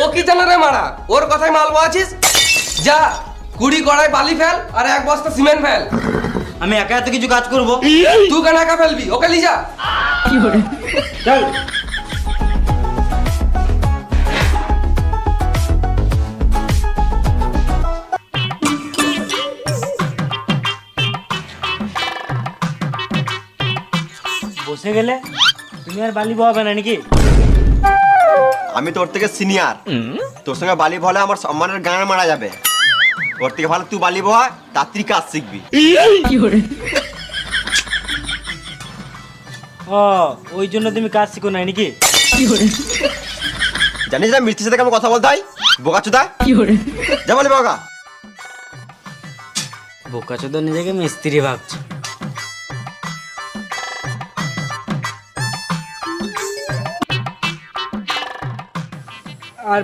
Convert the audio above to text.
ও কি জানে রে মারা, ওর কথাই মালবো আছিস? যা 20 কড়াই বালি ফেল আর 1 বস্তা সিমেন্ট ফেল। আমি একা এত কিছু কাজ করব? তুই কেন একা ফেলবি? ওকে লিজা। চল। বসে গেলে তুমি আর বালি বহাবে না নাকি? আমি তোর থেকে সিনিয়র, তোর সঙ্গে বালি বলে আমার সম্মানের গান মারা যাবে। ওর থেকে ভালো তুই বালি বহা, তাড়াতাড়ি কাজ শিখবি। ও, ওই জন্য তুমি কাজ শিখো নাই নাকি? জানিস না মিস্ত্রির সাথে কেমন কথা বলতে হয়? বোকাচোদা, যা বলি বোকা। বোকাচোদা নিজেকে মিস্ত্রি ভাবছে। আর